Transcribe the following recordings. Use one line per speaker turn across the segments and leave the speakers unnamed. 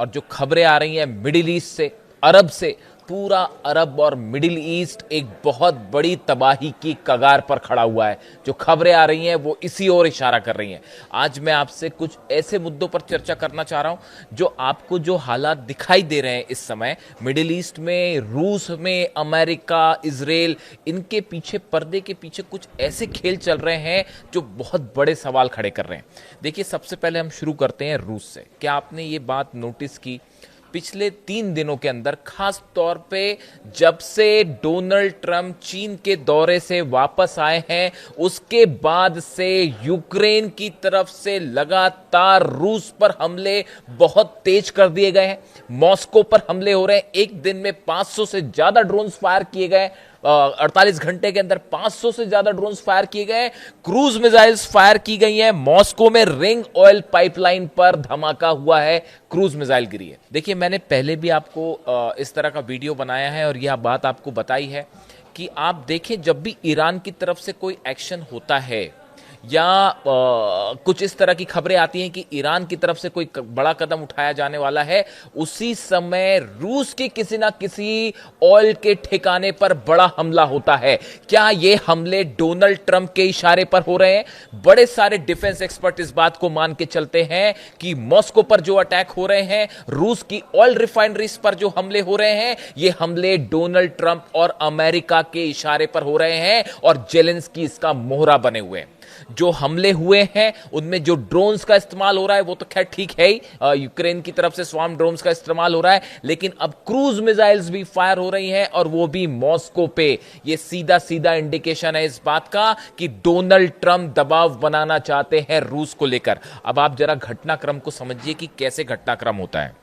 और जो खबरें आ रही हैं मिडिल ईस्ट से, अरब से, पूरा अरब और मिडिल ईस्ट एक बहुत बड़ी तबाही की कगार पर खड़ा हुआ है। जो खबरें आ रही हैं वो इसी ओर इशारा कर रही हैं। आज मैं आपसे कुछ ऐसे मुद्दों पर चर्चा करना चाह रहा हूं जो आपको जो हालात दिखाई दे रहे हैं इस समय मिडिल ईस्ट में, रूस में, अमेरिका, इजराइल, इनके पीछे, पर्दे के पीछे कुछ ऐसे खेल चल रहे हैं जो बहुत बड़े सवाल खड़े कर रहे हैं। देखिए, सबसे पहले हम शुरू करते हैं रूस से। क्या आपने ये बात नोटिस की, पिछले 3 दिनों के अंदर, खास तौर पे जब से डोनाल्ड ट्रंप चीन के दौरे से वापस आए हैं, उसके बाद से यूक्रेन की तरफ से लगातार रूस पर हमले बहुत तेज कर दिए गए हैं। मॉस्को पर हमले हो रहे हैं। एक दिन में 500 से ज्यादा ड्रोन्स फायर किए गए। 48 घंटे के अंदर 500 से ज्यादा ड्रोन्स फायर किए गए। क्रूज मिसाइल्स फायर की गई हैं। मॉस्को में रिंग ऑयल पाइपलाइन पर धमाका हुआ है, क्रूज मिसाइल गिरी है। देखिए, मैंने पहले भी आपको इस तरह का वीडियो बनाया है और यह बात आपको बताई है कि आप देखें, जब भी ईरान की तरफ से कोई एक्शन होता है या कुछ इस तरह की खबरें आती हैं कि ईरान की तरफ से कोई बड़ा कदम उठाया जाने वाला है, उसी समय रूस के किसी ना किसी ऑयल के ठिकाने पर बड़ा हमला होता है। क्या ये हमले डोनाल्ड ट्रंप के इशारे पर हो रहे हैं? बड़े सारे डिफेंस एक्सपर्ट इस बात को मान के चलते हैं कि मॉस्को पर जो अटैक हो रहे हैं, रूस की ऑयल रिफाइनरीज पर जो हमले हो रहे हैं, ये हमले डोनाल्ड ट्रंप और अमेरिका के इशारे पर हो रहे हैं और जेलेंस्की इसका मोहरा बने हुए हैं। जो हमले हुए हैं उनमें जो ड्रोन्स का इस्तेमाल हो रहा है वो तो खैर ठीक है ही, यूक्रेन की तरफ से स्वार्म ड्रोन्स का इस्तेमाल हो रहा है, लेकिन अब क्रूज मिसाइल्स भी फायर हो रही हैं और वो भी मॉस्को पे। ये सीधा सीधा इंडिकेशन है इस बात का कि डोनाल्ड ट्रंप दबाव बनाना चाहते हैं रूस को लेकर। अब आप जरा घटनाक्रम को समझिए कि कैसे घटनाक्रम होता है।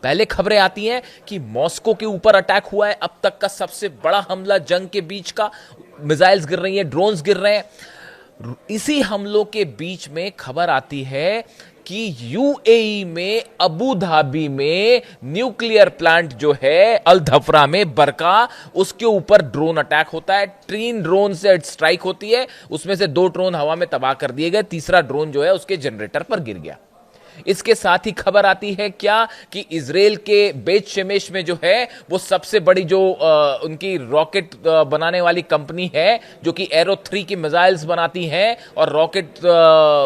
पहले खबरें आती हैं कि मॉस्को के ऊपर अटैक हुआ है, अब तक का सबसे बड़ा हमला जंग के बीच का। मिसाइल्स गिर रही हैं, ड्रोन्स गिर रहे हैं। इसी हमलों के बीच में खबर आती है कि यूएई में, अबू धाबी में न्यूक्लियर प्लांट जो है अल धफरा में, बरका, उसके ऊपर ड्रोन अटैक होता है। 3 ड्रोन से स्ट्राइक होती है, उसमें से 2 ड्रोन हवा में तबाह कर दिए गए, तीसरा ड्रोन जो है उसके जनरेटर पर गिर गया। इसके साथ ही खबर आती है क्या कि इजराइल के बेत शेमेश में जो है वो सबसे बड़ी जो उनकी रॉकेट बनाने वाली कंपनी है, जो कि एरो 3 की मिसाइल्स बनाती है और रॉकेट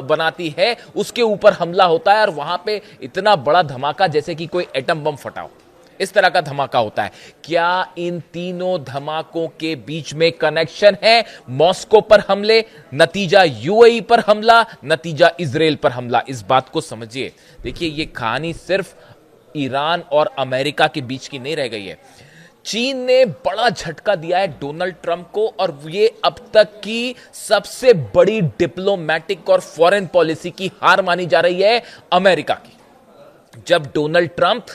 बनाती है, उसके ऊपर हमला होता है और वहां पे इतना बड़ा धमाका जैसे कि कोई एटम बम फटा हो, इस तरह का धमाका होता है। क्या इन तीनों धमाकों के बीच में कनेक्शन है? मॉस्को पर हमले, नतीजा यूएई पर हमला, नतीजा इजराइल पर हमला। इस बात को समझिए। देखिए, ये कहानी सिर्फ ईरान और अमेरिका के बीच की नहीं रह गई है। चीन ने बड़ा झटका दिया है डोनाल्ड ट्रंप को और ये अब तक की सबसे बड़ी डिप्लोमैटिक और फॉरेन पॉलिसी की हार मानी जा रही है अमेरिका की। जब डोनाल्ड ट्रंप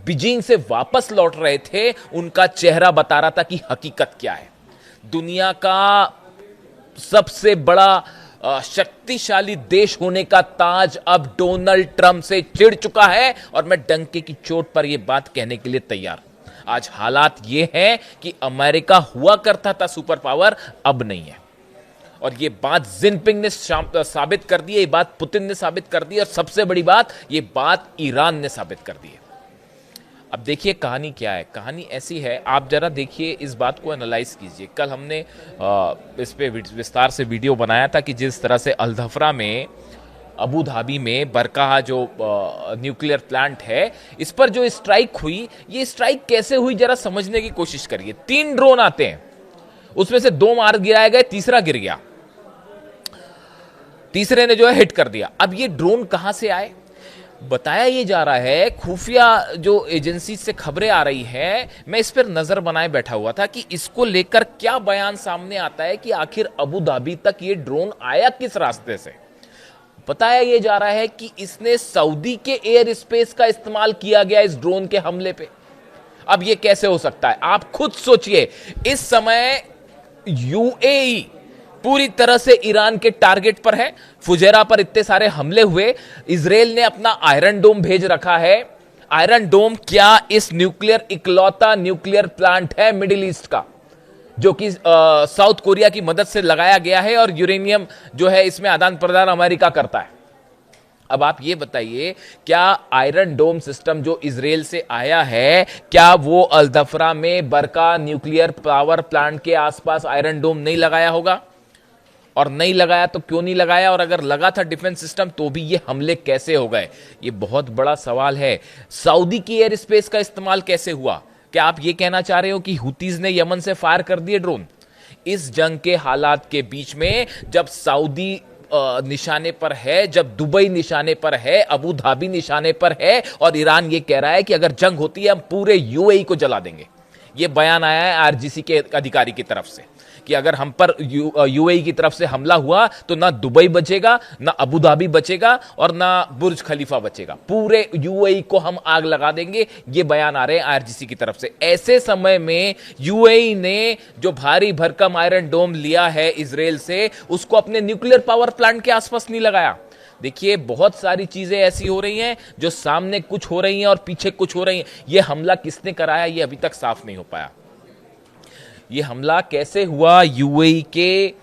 बीजिंग से वापस लौट रहे थे, उनका चेहरा बता रहा था कि हकीकत क्या है। दुनिया का सबसे बड़ा शक्तिशाली देश होने का ताज अब डोनाल्ड ट्रंप से चिढ़ चुका है और मैं डंके की चोट पर यह बात कहने के लिए तैयार। आज हालात यह हैं कि अमेरिका हुआ करता था सुपर पावर, अब नहीं है। और ये बात जिनपिंग ने साबित कर दी है, ये बात पुतिन ने साबित कर दी है और सबसे बड़ी बात, ये बात ईरान ने साबित कर दी है। अब देखिए कहानी क्या है। कहानी ऐसी है, आप जरा देखिए, इस बात को एनालाइज कीजिए। कल हमने इस पे विस्तार से वीडियो बनाया था कि जिस तरह से अल धफरा में, अबू धाबी में बरका जो न्यूक्लियर प्लांट है, इस पर जो स्ट्राइक हुई, ये स्ट्राइक कैसे हुई जरा समझने की कोशिश करिए। 3 ड्रोन आते हैं, उसमें से 2 मार गिराए गए, तीसरा गिर गया, तीसरे ने जो है हिट कर दिया। अब ये ड्रोन कहां से आए? बताया ये जा रहा है, खुफिया जो एजेंसी से खबरें आ रही हैं, मैं इस पर नजर बनाए बैठा हुआ था कि इसको लेकर क्या बयान सामने आता है कि आखिर अबू धाबी तक ये ड्रोन आया किस रास्ते से। बताया ये जा रहा है कि इसने सऊदी के एयर स्पेस का इस्तेमाल किया गया इस ड्रोन के हमले पे। अब ये कैसे हो सकता है? आप खुद सोचिए। इस समय यूएई पूरी तरह से ईरान के टारगेट पर है। फुजेरा पर इतने सारे हमले हुए, इजराइल ने अपना आयरन डोम भेज रखा है। आयरन डोम क्या इस न्यूक्लियर, इकलौता न्यूक्लियर प्लांट है मिडिल ईस्ट का, जो कि साउथ कोरिया की मदद से लगाया गया है और यूरेनियम जो है इसमें आदान प्रदान अमेरिका करता है। अब आप ये बताइए, क्या आयरन डोम सिस्टम जो इजराइल से आया है, क्या वो अल-दफरा में बरका न्यूक्लियर पावर प्लांट के आसपास आयरन डोम नहीं लगाया होगा? और नहीं लगाया तो क्यों नहीं लगाया? और अगर लगा था डिफेंस सिस्टम तो भी ये हमले कैसे हो गए? ये बहुत बड़ा सवाल है। सऊदी की एयर स्पेस का इस्तेमाल कैसे हुआ? क्या आप ये कहना चाह रहे हो कि हुतीज ने यमन से फायर कर दिए ड्रोन? इस जंग के हालात के बीच में जब सऊदी निशाने पर है, जब दुबई निशाने पर है, अबू धाबी निशाने पर है, और ईरान ये कह रहा है कि अगर जंग होती है हम पूरे यूएई को जला देंगे। ये बयान आया है आरजीसी के अधिकारी की तरफ से कि अगर हम पर यूएई की तरफ से हमला हुआ तो ना दुबई बचेगा, ना अबू धाबी बचेगा, और ना बुर्ज खलीफा बचेगा, पूरे यूएई को हम आग लगा देंगे। ये बयान आ रहे हैं आरजीसी की तरफ से। ऐसे समय में यूएई ने जो भारी भरकम आयरन डोम लिया है इजराइल से, उसको अपने न्यूक्लियर पावर प्लांट के आसपास नहीं लगाया। देखिए, बहुत सारी चीजें ऐसी हो रही हैं जो सामने कुछ हो रही हैं और पीछे कुछ हो रही हैं। यह हमला किसने कराया, यह अभी तक साफ नहीं हो पाया। यह हमला कैसे हुआ यूएई के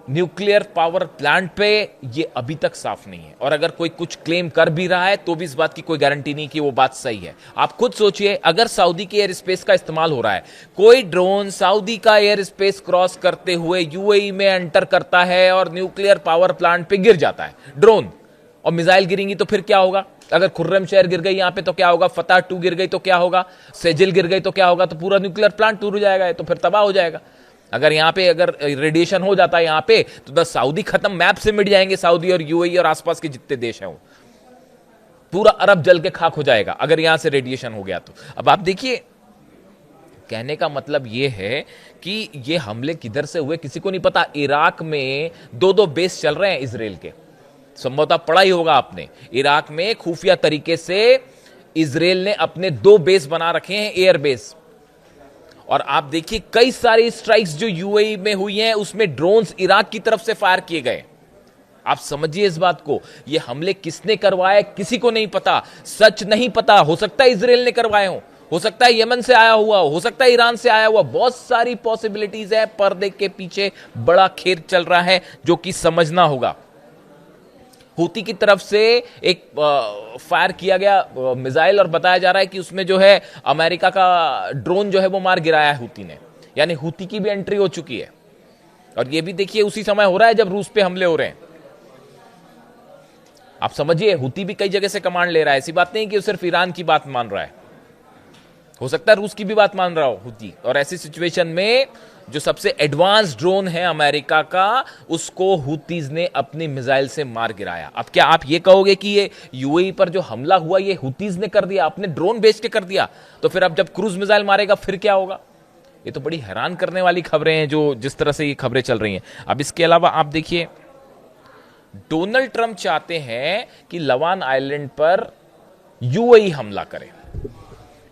न्यूक्लियर पावर प्लांट पे, ये अभी तक साफ नहीं है। और अगर कोई कुछ क्लेम कर भी रहा है तो भी इस बात की कोई गारंटी नहीं कि वो बात सही है। आप खुद सोचिए, अगर सऊदी के एयर स्पेस का इस्तेमाल हो रहा है, कोई ड्रोन सऊदी का एयर स्पेस क्रॉस करते हुए यूएई में एंटर करता है और न्यूक्लियर पावर प्लांट पे गिर जाता है ड्रोन, और मिसाइल गिरेंगी तो फिर क्या होगा? अगर खुर्रम शहर गिर गई यहां पे तो क्या होगा? फतह 2 गिर गई तो क्या होगा? सेजिल गिर गई तो क्या होगा? तो पूरा न्यूक्लियर प्लांट टूट जाएगा, तो फिर तबाह हो जाएगा। अगर यहां पे अगर रेडिएशन हो जाता है यहां पे, तो बस सऊदी खत्म, मैप से मिट जाएंगे सऊदी और यूएई और आसपास के जितने देश हैं वो। पूरा अरब जल के खाक हो जाएगा अगर यहां से रेडिएशन हो गया तो। अब आप देखिए, कहने का मतलब यह है कि ये हमले किधर से हुए किसी को नहीं पता। इराक में 2-2 बेस चल रहे हैं इजराइल के, संभवतः पढ़ा ही होगा आपने। इराक में खुफिया तरीके से इजराइल ने अपने 2 बेस बना रखे हैं, एयर बेस। और आप देखिए, कई सारी स्ट्राइक्स जो यूएई में हुई हैं उसमें ड्रोन्स इराक की तरफ से फायर किए गए। आप समझिए इस बात को। ये हमले किसने करवाए किसी को नहीं पता, सच नहीं पता। हो सकता है इजराइल ने करवाए हो सकता है यमन से आया हुआ हो सकता है ईरान से आया हुआ, बहुत सारी पॉसिबिलिटीज है। पर्दे के पीछे बड़ा खेल चल रहा है जो कि समझना होगा। हूती की तरफ से एक फायर किया गया मिसाइल, और बताया जा रहा है कि उसमें जो है अमेरिका का ड्रोन जो है वो मार गिराया है हूती ने। यानी हूती की भी एंट्री हो चुकी है। और ये भी देखिए उसी समय हो रहा है जब रूस पे हमले हो रहे हैं। आप समझिए, हूती भी कई जगह से कमांड ले रहा है। ऐसी बात नहीं कि वो सिर्फ ईरान की बात मान रहा है, हो सकता है रूस की भी बात मान रहा हो हूती। और ऐसी सिचुएशन में जो सबसे एडवांस ड्रोन है अमेरिका का, उसको हूतीज ने अपनी मिसाइल से मार गिराया। अब क्या आप ये कहोगे कि ये यूएई पर जो हमला हुआ ये हूतीज ने कर दिया, अपने ड्रोन भेज के कर दिया? तो फिर अब जब क्रूज मिसाइल मारेगा फिर क्या होगा? ये तो बड़ी हैरान करने वाली खबरें हैं जो जिस तरह से ये खबरें चल रही हैं। अब इसके अलावा आप देखिए, डोनाल्ड ट्रंप चाहते हैं कि लवान आइलैंड पर यूएई हमला करे।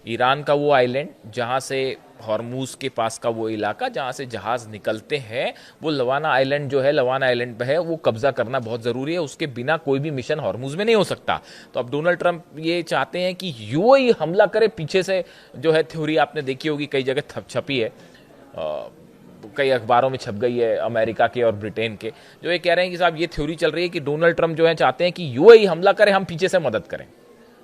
ईरान का वो आइलैंड जहां से हॉर्मूज के पास का वो इलाका जहां से जहाज निकलते हैं, वो लवाना आइलैंड जो है, लवाना आइलैंड पे है, वो कब्जा करना बहुत जरूरी है। उसके बिना कोई भी मिशन हॉर्मूज में नहीं हो सकता। तो अब डोनाल्ड ट्रंप ये चाहते हैं कि यूएई हमला करे पीछे से। जो है थ्योरी आपने देखी होगी, कई जगह छपी है, कई अखबारों में छप गई है अमेरिका के और ब्रिटेन के, जो ये कह रहे हैं कि साहब ये थ्योरी चल रही है कि डोनाल्ड ट्रंप जो है चाहते हैं कि यूएई हमला करे, हम पीछे से मदद करें।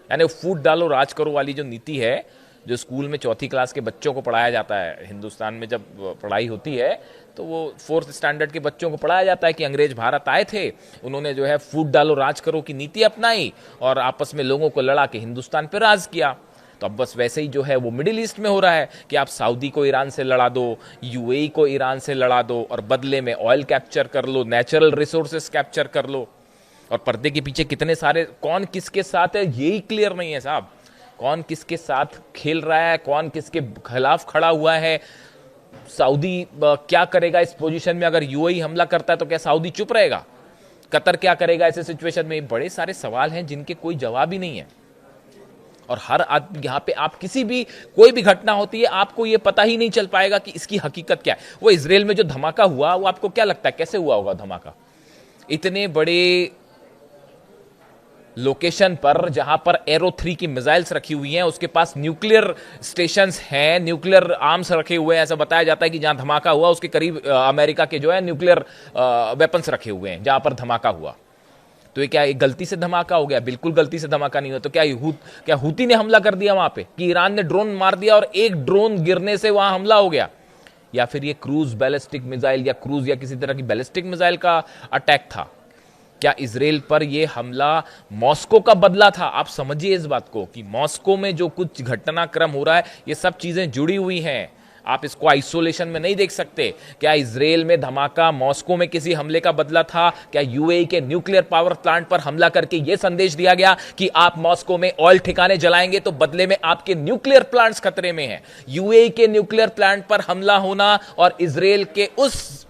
यानी फूट डालो राज करो वाली जो नीति है, जो स्कूल में 4th क्लास के बच्चों को पढ़ाया जाता है, हिंदुस्तान में जब पढ़ाई होती है तो वो 4th स्टैंडर्ड के बच्चों को पढ़ाया जाता है कि अंग्रेज भारत आए थे, उन्होंने जो है फूट डालो राज करो की नीति अपनाई और आपस में लोगों को लड़ा के हिंदुस्तान पर राज किया। तो अब बस वैसे ही जो है वो मिडिल ईस्ट में हो रहा है कि आप सऊदी को ईरान से लड़ा दो, यूएई को ईरान से लड़ा दो, और बदले में ऑयल कैप्चर कर लो, नेचुरल रिसोर्सेस कैप्चर कर लो। और पर्दे के पीछे कितने सारे, कौन किसके साथ है यही क्लियर नहीं है साहब। कौन किसके साथ खेल रहा है, कौन किसके खिलाफ खड़ा हुआ है। सऊदी क्या करेगा इस पोजीशन में? अगर यूएई हमला करता है तो क्या सऊदी चुप रहेगा? कतर क्या करेगा ऐसे सिचुएशन में? बड़े सारे सवाल हैं जिनके कोई जवाब ही नहीं है। और हर आदमी यहाँ पे, आप किसी भी कोई भी घटना होती है आपको ये पता ही नहीं चल पाएगा कि इसकी हकीकत क्या है। वो इजराइल में जो धमाका हुआ, वो आपको क्या लगता है कैसे हुआ होगा धमाका? इतने बड़े लोकेशन पर जहां पर एरो 3 की मिसाइल्स रखी हुई हैं, उसके पास न्यूक्लियर स्टेशंस हैं, न्यूक्लियर आर्म्स रखे हुए हैं। ऐसा बताया जाता है कि जहां धमाका हुआ उसके करीब अमेरिका के जो है न्यूक्लियर वेपन्स रखे हुए हैं जहां पर धमाका हुआ। तो ये क्या एक गलती से धमाका हो गया? बिल्कुल गलती से धमाका नहीं हुआ। तो क्या हूती ने हमला कर दिया वहां पे, कि ईरान ने ड्रोन मार दिया और एक ड्रोन गिरने से वहां हमला हो गया? या फिर ये क्रूज बैलिस्टिक मिसाइल या क्रूज या किसी तरह की बैलिस्टिक मिसाइल का अटैक था? क्या इजराइल पर यह हमला मॉस्को का बदला था? आप समझिए इस बात को कि मॉस्को में जो कुछ घटनाक्रम हो रहा है, ये सब चीजें जुड़ी हुई हैं। आप इसको आइसोलेशन में नहीं देख सकते। क्या इजराइल में धमाका मॉस्को में किसी हमले का बदला था? क्या यूएई के न्यूक्लियर पावर प्लांट पर हमला करके यह संदेश दिया गया कि आप मॉस्को में ऑयल ठिकाने जलाएंगे तो बदले में आपके न्यूक्लियर प्लांट्स खतरे में हैं? यूएई के न्यूक्लियर प्लांट पर हमला होना और इजराइल के उस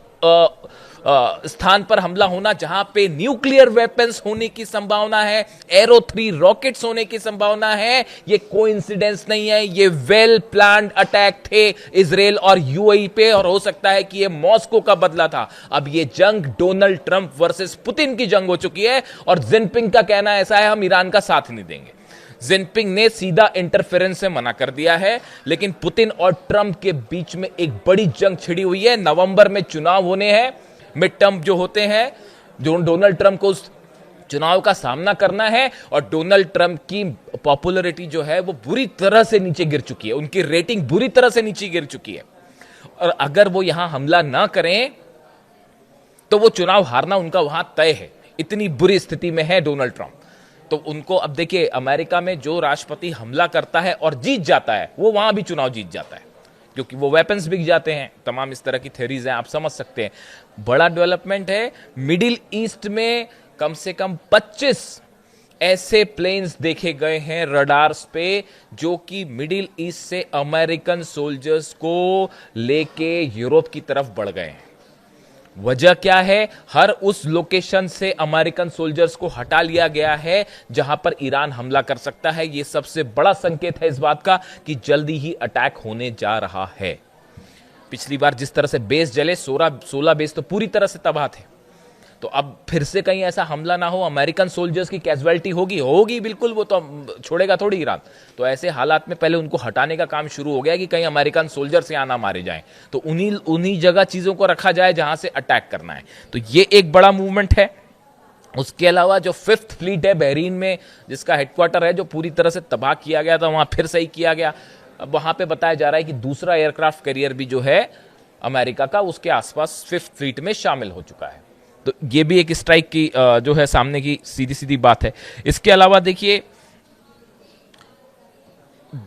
स्थान पर हमला होना जहां पे न्यूक्लियर वेपन्स होने की संभावना है, एरो 3 रॉकेट्स होने की संभावना है, ये कोइंसिडेंस नहीं है, ये वेल प्लान्ड अटैक थे इजराइल और यूएई पे, और हो सकता है कि ये मॉस्को का बदला था। अब ये जंग डोनाल्ड ट्रंप वर्सेस पुतिन की जंग हो चुकी है, और जिनपिंग का कहना ऐसा है हम ईरान का साथ नहीं देंगे। जिनपिंग ने सीधा इंटरफेरेंस से मना कर दिया है, लेकिन पुतिन और ट्रंप के बीच में एक बड़ी जंग छिड़ी हुई है। नवंबर में चुनाव होने हैं, मिड टर्म जो होते हैं, जो डोनाल्ड ट्रंप को उस चुनाव का सामना करना है, और डोनाल्ड ट्रंप की पॉपुलैरिटी जो है वो बुरी तरह से नीचे गिर चुकी है, उनकी रेटिंग बुरी तरह से नीचे गिर चुकी है, और अगर वो यहां हमला ना करें तो वो चुनाव हारना उनका वहां तय है। इतनी बुरी स्थिति में है डोनाल्ड ट्रंप। तो उनको अब देखिए, अमेरिका में जो राष्ट्रपति हमला करता है और जीत जाता है, वो वहां भी चुनाव जीत जाता है, क्योंकि वो वेपन्स बिक जाते हैं। तमाम इस तरह की थ्योरीज हैं, आप समझ सकते हैं। बड़ा डेवलपमेंट है मिडिल ईस्ट में, कम से कम 25 ऐसे प्लेन्स देखे गए हैं रडार्स पे जो कि मिडिल ईस्ट से अमेरिकन सोल्जर्स को लेके यूरोप की तरफ बढ़ गए हैं। वजह क्या है? हर उस लोकेशन से अमेरिकन सोल्जर्स को हटा लिया गया है जहां पर ईरान हमला कर सकता है। यह सबसे बड़ा संकेत है इस बात का कि जल्दी ही अटैक होने जा रहा है। पिछली बार जिस तरह से बेस जले, 16 बेस तो पूरी तरह से तबाह थे, तो अब फिर से कहीं ऐसा हमला ना हो, अमेरिकन सोल्जर्स की कैजुअलिटी होगी बिल्कुल, वो तो छोड़ेगा थोड़ी ईरान। तो ऐसे हालात में पहले उनको हटाने का काम शुरू हो गया कि कहीं अमेरिकन सोल्जर्स यहां ना मारे जाएं, तो उन्हीं जगह चीजों को रखा जाए जहां से अटैक करना है। तो ये एक बड़ा मूवमेंट है। उसके अलावा जो 5th फ्लीट है बहरीन में, जिसका हेडक्वार्टर है, जो पूरी तरह से तबाह किया गया था, वहां फिर सही किया गया। अब वहां पे बताया जा रहा है कि दूसरा एयरक्राफ्ट कैरियर भी जो है अमेरिका का, उसके आसपास 5th फ्लीट में शामिल हो चुका है। तो ये भी एक स्ट्राइक की जो है सामने की सीधी सीधी बात है। इसके अलावा देखिए,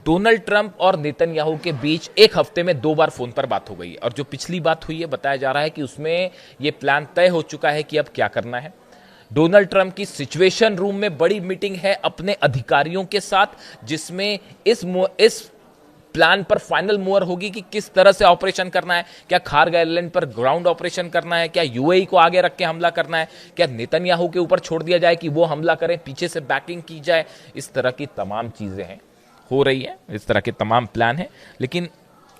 डोनाल्ड ट्रंप और नेतन्याहू के बीच एक हफ्ते में 2 बार फोन पर बात हो गई है, और जो पिछली बात हुई है, बताया जा रहा है कि उसमें यह प्लान तय हो चुका है कि अब क्या करना है। डोनाल्ड ट्रंप की सिचुएशन रूम में बड़ी मीटिंग है अपने अधिकारियों के साथ, जिसमें इस प्लान पर फाइनल मूवर होगी कि किस तरह से ऑपरेशन करना है। क्या खार्ग आइलैंड पर ग्राउंड ऑपरेशन करना है? क्या यूएई को आगे रख के हमला करना है? क्या नेतन्याहू के ऊपर छोड़ दिया जाए कि वो हमला करें, पीछे से बैकिंग की जाए? इस तरह की तमाम चीजें हैं, हो रही है, इस तरह के तमाम प्लान हैं। लेकिन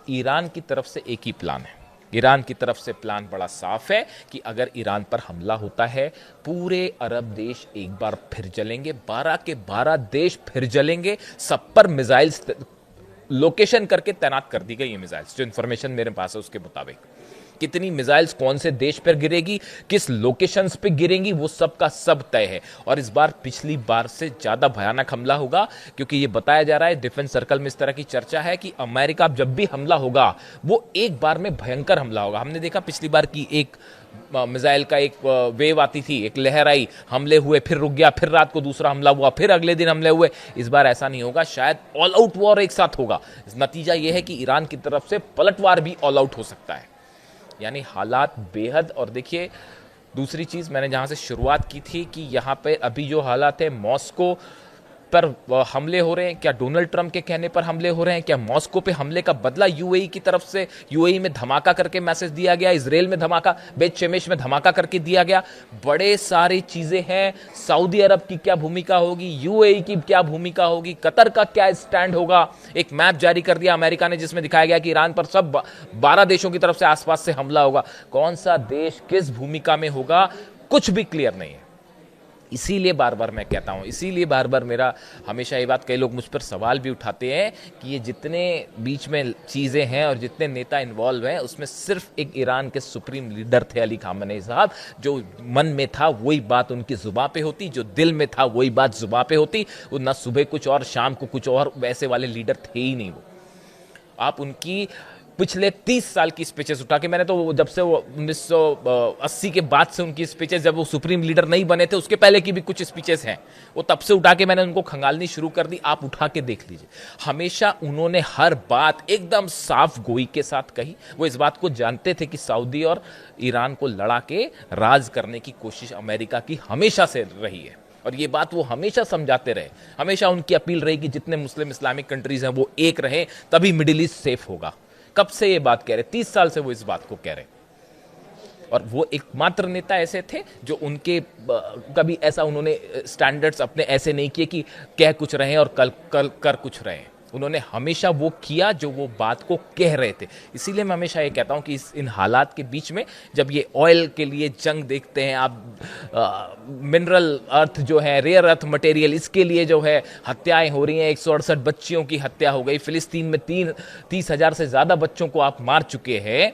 ईरान की तरफ से एक ही प्लान है। ईरान की तरफ से प्लान बड़ा साफ है कि अगर ईरान पर हमला होता है, पूरे अरब देश एक बार फिर जलेंगे, 12 के 12 देश फिर जलेंगे। सब पर मिसाइल्स लोकेशन करके तैनात कर दी गई है। मिसाइल्स, जो इंफॉर्मेशन मेरे पास है उसके मुताबिक, कितनी मिसाइल्स कौन से देश पर गिरेगी, किस लोकेशंस पे गिरेंगी, वो सब का सब तय है। और इस बार पिछली बार से ज्यादा भयानक हमला होगा, क्योंकि ये बताया जा रहा है, डिफेंस सर्कल में इस तरह की चर्चा है कि अमेरिका जब भी हमला होगा वो एक बार में भयंकर हमला होगा। हमने देखा पिछली बार की एक मिसाइल का एक वेव आती थी, एक लहर आई, हमले हुए, फिर रुक गया, फिर रात को दूसरा हमला हुआ, फिर अगले दिन हमले हुए। इस बार ऐसा नहीं होगा, शायद ऑल आउट वॉर एक साथ होगा। नतीजा यह है कि ईरान की तरफ से पलटवार भी ऑल आउट हो सकता है। यानी हालात बेहद। और देखिए, दूसरी चीज मैंने जहां से शुरुआत की थी कि यहां पे अभी जो हालात है, मॉस्को पर हमले हो रहे हैं, क्या डोनाल्ड ट्रंप के कहने पर हमले हो रहे हैं? क्या मॉस्को पे हमले का बदला यूएई की तरफ से, यूएई में धमाका करके मैसेज दिया गया, इजराइल में धमाका, बेत शेमेश में धमाका करके दिया गया? बड़े सारी चीजें हैं। सऊदी अरब की क्या भूमिका होगी, यूएई की क्या भूमिका होगी, कतर का क्या स्टैंड होगा? एक मैप जारी कर दिया अमेरिका ने, जिसमें दिखाया गया कि ईरान पर सब 12 देशों की तरफ से आसपास से हमला होगा। कौन सा देश किस भूमिका में होगा, कुछ भी क्लियर नहीं है। इसीलिए बार बार मैं कहता हूँ, इसीलिए बार बार मेरा हमेशा ये बात, कई लोग मुझ पर सवाल भी उठाते हैं कि ये जितने बीच में चीज़ें हैं और जितने नेता इन्वॉल्व हैं, उसमें सिर्फ एक ईरान के सुप्रीम लीडर थे अली खामेनी साहब, जो मन में था वही बात उनकी जुबां पे होती, जो दिल में था वही बात जुबां पे होती। वो ना सुबह कुछ और शाम को कुछ और, वैसे वाले लीडर थे ही नहीं वो। आप उनकी पिछले 30 साल की स्पीचेस उठा के, मैंने तो जब से वो 1980 के बाद से उनकी स्पीचेस, जब वो सुप्रीम लीडर नहीं बने थे उसके पहले की भी कुछ स्पीचेस हैं, वो तब से उठा के मैंने उनको खंगालनी शुरू कर दी। आप उठा के देख लीजिए, हमेशा उन्होंने हर बात एकदम साफ गोई के साथ कही। वो इस बात को जानते थे कि सऊदी और ईरान को लड़ा के राज करने की कोशिश अमेरिका की हमेशा से रही है, और ये बात वो हमेशा समझाते रहे। हमेशा उनकी अपील रही कि जितने मुस्लिम इस्लामिक कंट्रीज हैं वो एक रहे, तभी मिडिल ईस्ट सेफ होगा। कब से ये बात कह रहे? 30 साल से वो इस बात को कह रहे। और वो एकमात्र नेता ऐसे थे जो उनके कभी ऐसा उन्होंने स्टैंडर्ड्स अपने ऐसे नहीं किए कि कह कुछ रहे और कल कर कुछ रहे। उन्होंने हमेशा वो किया जो वो बात को कह रहे थे। इसीलिए मैं हमेशा ये कहता हूँ कि इन हालात के बीच में जब ये ऑयल के लिए जंग देखते हैं आप, मिनरल अर्थ जो है, रेयर अर्थ मटेरियल, इसके लिए जो है हत्याएं हो रही हैं, 168 बच्चियों की हत्या हो गई, फिलिस्तीन में 30,000 से ज़्यादा बच्चों को आप मार चुके हैं।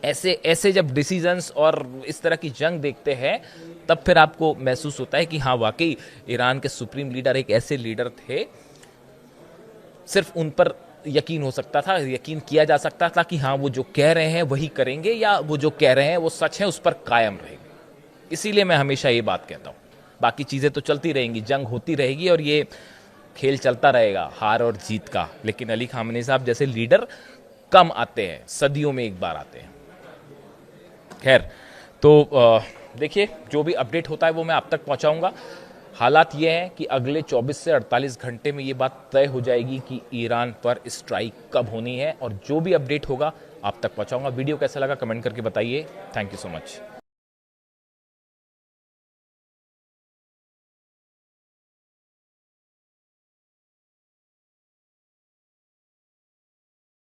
ऐसे जब डिसीजंस और इस तरह की जंग देखते हैं, तब फिर आपको महसूस होता है कि हाँ, वाकई ईरान के सुप्रीम लीडर एक ऐसे लीडर थे, सिर्फ उन पर यकीन हो सकता था, यकीन किया जा सकता था कि हाँ, वो जो कह रहे हैं वही करेंगे, या वो जो कह रहे हैं वो सच है, उस पर कायम रहेंगे। इसीलिए मैं हमेशा ये बात कहता हूँ। बाकी चीज़ें तो चलती रहेंगी, जंग होती रहेगी और ये खेल चलता रहेगा, हार और जीत का। लेकिन अली खामेनी साहब जैसे लीडर कम आते हैं, सदियों में एक बार आते हैं। खैर, तो देखिए, जो भी अपडेट होता है वो मैं आप तक पहुंचाऊंगा। हालात ये हैं कि अगले 24 से 48 घंटे में ये बात तय हो जाएगी कि ईरान पर स्ट्राइक कब होनी है, और जो भी अपडेट होगा आप तक पहुंचाऊंगा। वीडियो कैसा लगा कमेंट करके बताइए। Thank you so much.